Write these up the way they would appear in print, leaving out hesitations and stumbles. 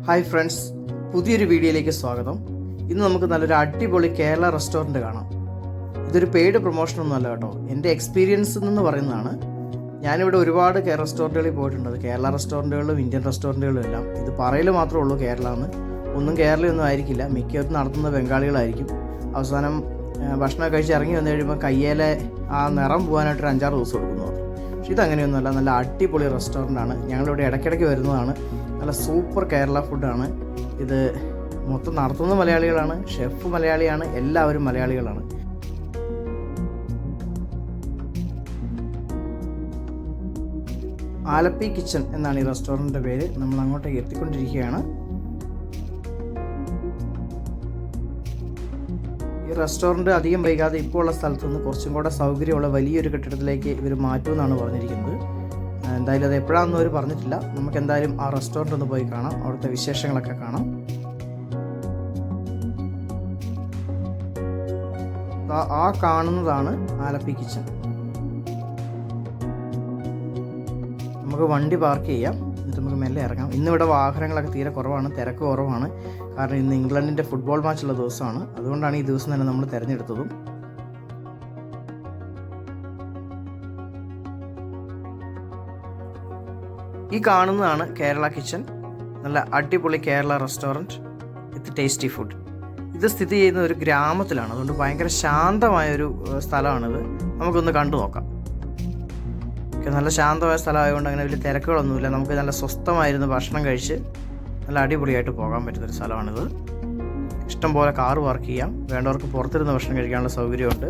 Hi friends, പുതിയൊരു വീഡിയോയിലേക്ക് സ്വാഗതം. ഇന്ന് നമുക്ക് നല്ലൊരു അടിപൊളി കേരള റെസ്റ്റോറൻറ്റ് കാണാം. ഇതൊരു പെയ്ഡ് പ്രൊമോഷനൊന്നും അല്ല കേട്ടോ, എൻ്റെ എക്സ്പീരിയൻസ് എന്ന് പറയുന്നതാണ്. ഞാനിവിടെ ഒരുപാട് റെസ്റ്റോറൻറ്റുകളിൽ പോയിട്ടുണ്ട്, അത് കേരള റെസ്റ്റോറൻറ്റുകളിലും ഇന്ത്യൻ റെസ്റ്റോറൻറ്റുകളിലും എല്ലാം. ഇത് പറയൽ മാത്രമേ ഉള്ളൂ കേരള എന്ന്, ഒന്നും കേരളയൊന്നും ആയിരിക്കില്ല. മിക്കവരും നടത്തുന്ന ബംഗാളികളായിരിക്കും. അവസാനം ഭക്ഷണം കഴിച്ച് ഇറങ്ങി വന്നു കഴിയുമ്പോൾ കയ്യേലെ ആ നിറം പോകാനായിട്ടൊരു 5-6 ദിവസം കൊടുക്കുന്നു. പക്ഷെ ഇതങ്ങനെയൊന്നുമല്ല, നല്ല അടിപൊളി റെസ്റ്റോറൻ്റാണ്. ഞങ്ങളിവിടെ ഇടയ്ക്കിടയ്ക്ക് വരുന്നതാണ്. നല്ല സൂപ്പർ കേരള ഫുഡാണ്. ഇത് മൊത്തം നടത്തുന്ന മലയാളികളാണ്, ഷെഫ് മലയാളിയാണ്, എല്ലാവരും മലയാളികളാണ്. ആലപ്പി കിച്ചൺ എന്നാണ് ഈ റെസ്റ്റോറൻറ്റിൻ്റെ പേര്. നമ്മൾ അങ്ങോട്ടേക്ക് എത്തിക്കൊണ്ടിരിക്കുകയാണ്. ഈ റെസ്റ്റോറൻറ്റ് അധികം വൈകാതെ ഇപ്പോൾ ഉള്ള സ്ഥലത്ത് നിന്ന് കുറച്ചും കൂടെ സൗകര്യമുള്ള വലിയൊരു കെട്ടിടത്തിലേക്ക് ഇവർ മാറ്റുമെന്നാണ് പറഞ്ഞിരിക്കുന്നത്. എന്തായാലും അത് എപ്പോഴാണെന്നും അവർ പറഞ്ഞിട്ടില്ല. നമുക്ക് എന്തായാലും ആ റെസ്റ്റോറൻറ്റ് ഒന്ന് പോയി കാണാം, അവിടുത്തെ വിശേഷങ്ങളൊക്കെ കാണാം. ആ കാണുന്നതാണ് ആലപ്പി കിച്ചൺ. നമുക്ക് വണ്ടി പാർക്ക് ചെയ്യാം, എന്നിട്ട് നമുക്ക് മെല്ലെ ഇറങ്ങാം. ഇന്നിവിടെ വാഹനങ്ങളൊക്കെ തീരെ കുറവാണ്, തിരക്ക് കുറവാണ്. കാരണം ഇന്ന് ഇംഗ്ലണ്ടിൻ്റെ ഫുട്ബോൾ മാച്ചുള്ള ദിവസമാണ്. അതുകൊണ്ടാണ് ഈ ദിവസം തന്നെ നമ്മൾ തിരഞ്ഞെടുത്തതും. ഈ കാണുന്നതാണ് കേരള കിച്ചൺ. നല്ല അടിപൊളി കേരള റെസ്റ്റോറൻറ്റ് വിത്ത് ടേസ്റ്റി ഫുഡ്. ഇത് സ്ഥിതി ചെയ്യുന്ന ഒരു ഗ്രാമത്തിലാണ്, അതുകൊണ്ട് ഭയങ്കര ശാന്തമായൊരു സ്ഥലമാണിത്. നമുക്കൊന്ന് കണ്ടു നോക്കാം. നല്ല ശാന്തമായ സ്ഥലമായതുകൊണ്ട് അങ്ങനെ വലിയ തിരക്കുകളൊന്നുമില്ല. നമുക്ക് നല്ല സ്വസ്ഥമായിരുന്നു ഭക്ഷണം കഴിച്ച് നല്ല അടിപൊളിയായിട്ട് പോകാൻ പറ്റുന്നൊരു സ്ഥലമാണിത്. ഇഷ്ടംപോലെ കാറ് പാർക്ക് ചെയ്യാം, വേണ്ടവർക്ക് പുറത്തിരുന്ന് ഭക്ഷണം കഴിക്കാനുള്ള സൗകര്യമുണ്ട്.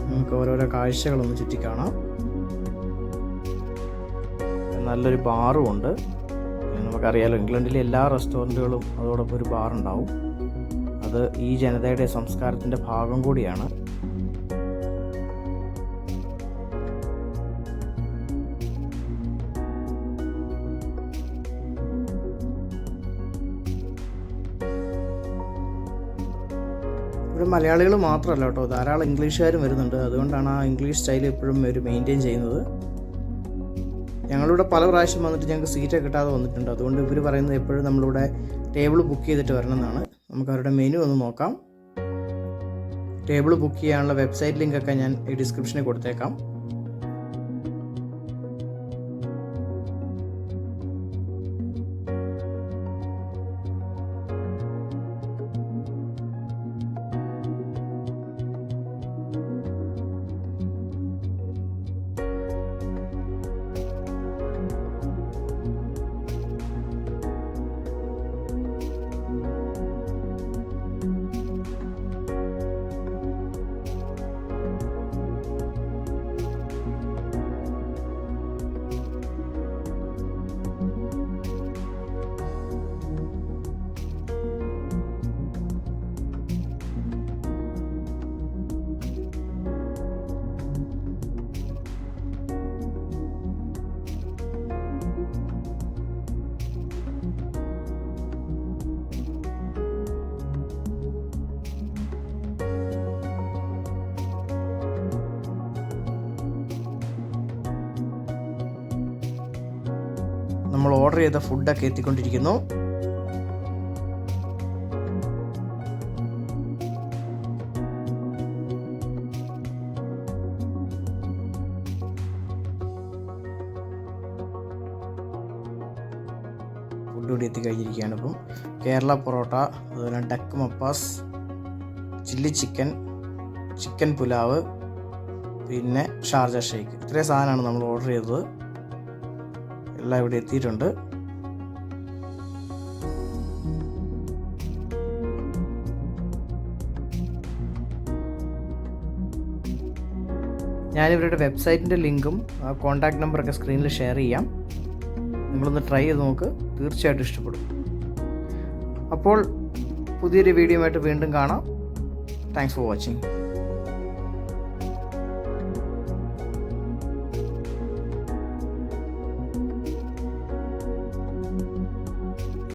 നമുക്ക് ഓരോരോ കാഴ്ചകളൊന്ന് ചുറ്റിക്കാണാം. നല്ലൊരു ബാറും ഉണ്ട്. നമുക്കറിയാലോ, ഇംഗ്ലണ്ടിലെ എല്ലാ റെസ്റ്റോറൻറ്റുകളും അതോടൊപ്പം ഒരു ബാറുണ്ടാവും. അത് ഈ ജനതയുടെ സംസ്കാരത്തിൻ്റെ ഭാഗം കൂടിയാണ്. ഇവിടെ മലയാളികൾ മാത്രമല്ല കേട്ടോ, ധാരാളം ഇംഗ്ലീഷുകാരും വരുന്നുണ്ട്. അതുകൊണ്ടാണ് ആ ഇംഗ്ലീഷ് സ്റ്റൈൽ എപ്പോഴും ഒരു മെയിൻറ്റെയിൻ ചെയ്യുന്നത്. ഞങ്ങളിവിടെ പല പ്രാവശ്യം വന്നിട്ട് ഞങ്ങൾക്ക് സീറ്റൊക്കെ കിട്ടാതെ വന്നിട്ടുണ്ട്. അതുകൊണ്ട് ഇവർ പറയുന്നത് എപ്പോഴും നമ്മളിവിടെ ടേബിൾ ബുക്ക് ചെയ്തിട്ട് വരണം എന്നാണ്. നമുക്ക് അവരുടെ മെനു ഒന്ന് നോക്കാം. ടേബിൾ ബുക്ക് ചെയ്യാനുള്ള വെബ്സൈറ്റ് ലിങ്കൊക്കെ ഞാൻ ഈ ഡിസ്ക്രിപ്ഷനിൽ കൊടുത്തേക്കാം. നമ്മൾ ഓർഡർ ചെയ്ത ഫുഡൊക്കെ എത്തിക്കൊണ്ടിരിക്കുന്നു. ഫുഡ് കൂടി എത്തിക്കഴിഞ്ഞിരിക്കുകയാണ്. ഇപ്പം കേരള പൊറോട്ട, അതുപോലെ ഡക്ക് മപ്പാസ്, ചില്ലി ചിക്കൻ, ചിക്കൻ പുലാവ്, പിന്നെ ഷാർജ ഷേക്ക്, ഇത്രയും സാധനമാണ് നമ്മൾ ഓർഡർ ചെയ്തത്. എല്ലാം ഇവിടെ എത്തിയിട്ടുണ്ട്. ഞാനിവരുടെ വെബ്സൈറ്റിൻ്റെ ലിങ്കും കോൺടാക്റ്റ് നമ്പറൊക്കെ സ്ക്രീനിൽ ഷെയർ ചെയ്യാം. നിങ്ങളൊന്ന് ട്രൈ ചെയ്ത് നോക്ക്, തീർച്ചയായിട്ടും ഇഷ്ടപ്പെടും. അപ്പോൾ പുതിയൊരു വീഡിയോ ആയിട്ട് വീണ്ടും കാണാം. Thanks for watching.